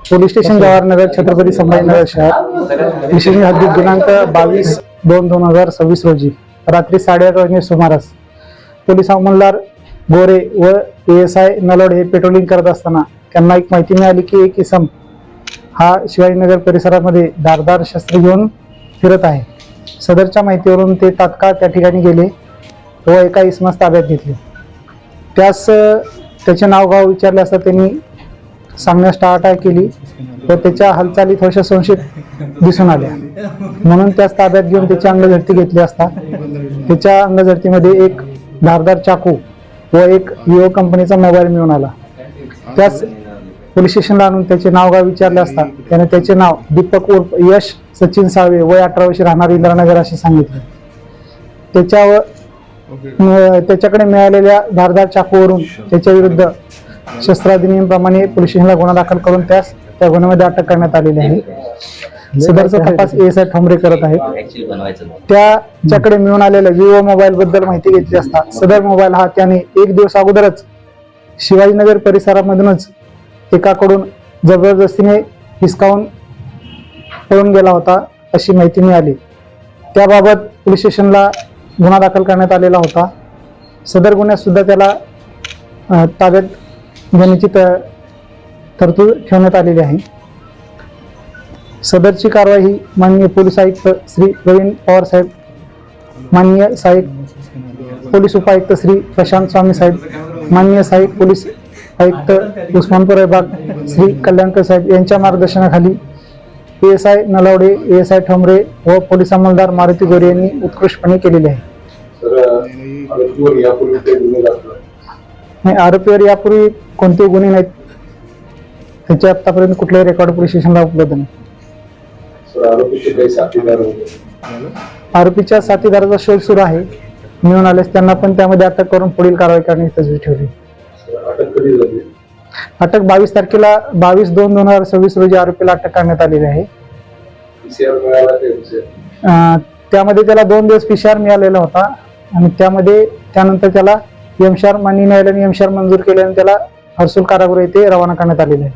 Police station Jawahar Nagar Chhatrapati Sambhajinagar शहर विशेष हद्दीत दिनांक 22/2/2026 रोजी रात्री 8:30 वाजता सुमारास पोलीस अंमलदार गोरे व ASI नलोड हे पेट्रोलिंग करत असताना त्यांना एक माहिती मिळाली की एक इसम हा शिवाजीनगर परिसरामध्ये धारदार शस्त्र घेऊन फिरत आहे। सदरच्या माहितीवरून ते तात्काळ त्या ठिकाणी गेले व एका इसमास ताब्यात घेतले। त्यास त्याचे नाव गाव विचारले असता त्यांनी सांगण्यास टाळाटाळ केली व त्याच्या हालचाली थोड्याशा संशयित दिसून आल्या, म्हणून त्यास ताब्यात घेऊन त्याची अंगझडती घेतली असता त्याच्या अंगझडतीमध्ये एक धारदार चाकू व एक विवो कंपनीचा मोबाईल मिळून आला। त्यास पोलीस स्टेशनला आणून त्याचे नाव गाव विचारले असता त्याने त्याचे नाव दीपक उर्फ यश सचिन साळवे वय 18 वर्षे राहणार इंद्रानगर असे सांगितले। त्याच्याकडे मिळालेल्या धारदार चाकूवरून त्याच्या विरुद्ध शस्त्राधिनियमप्रमाणे पोलीस स्टेशनला गुन्हा दाखल करून त्यास त्या गुन्ह्यामध्ये अटक करण्यात आलेली आहे। सदरचा तपास ASI ठोंबरे करत आहेत। त्याच्याकडे मिळून आलेल्या विवो मोबाईल बद्दल माहिती घेतली असता सदर मोबाईल हा त्याने एक दिवस अगोदरच शिवाजीनगर परिसरामधूनच एकाकडून जबरदस्तीने हिसकावून पळून गेला होता अशी माहिती मिळाली। त्याबाबत पोलीस स्टेशनला गुन्हा दाखल करण्यात आलेला होता। सदर गुन्ह्यात सुद्धा त्याला ताब्यात घेण्याची तरतूद ठेवण्यात आलेली आहे। सदरची कारवाई ही माननीय पोलीस आयुक्त श्री प्रवीण पवार साहेब, माननीय सहाय्यक पोलीस उपायुक्त श्री प्रशांत स्वामी साहेब, माननीय सहाय्यक पोलीस आयुक्त उस्मानपूर विभाग श्री कल्याणकर साहेब यांच्या मार्गदर्शनाखाली ASI नलावडे, ASI ठोंबरे व पोलीस अंमलदार मारुती गोरे यांनी उत्कृष्टपणे केलेले आहे। आरोपीवर यापूर्वी कोणतेही गुन्हे नाहीत, त्याचे आतापर्यंत कुठल्याही रेकॉर्ड पोलीस स्टेशनला उपलब्ध नाही। आरोपीच्या साथीदाराचा शोध सुरू आहे, मिळून आल्यास त्यांना पण त्यामध्ये अटक करून पुढील कारवाई करण्याची तजवीज ठेवली। अटक 22 तारखेला 22/2/2026 रोजी आरोपीला अटक करण्यात आलेली आहे। त्यामध्ये त्याला 2 दिवस PCR मिळालेला होता आणि त्यानंतर त्याला माननीय न्यायालयाने मंजूर केल्याने त्याला हर्सुल कारागृह येथे रवाना करण्यात आलेले आहे।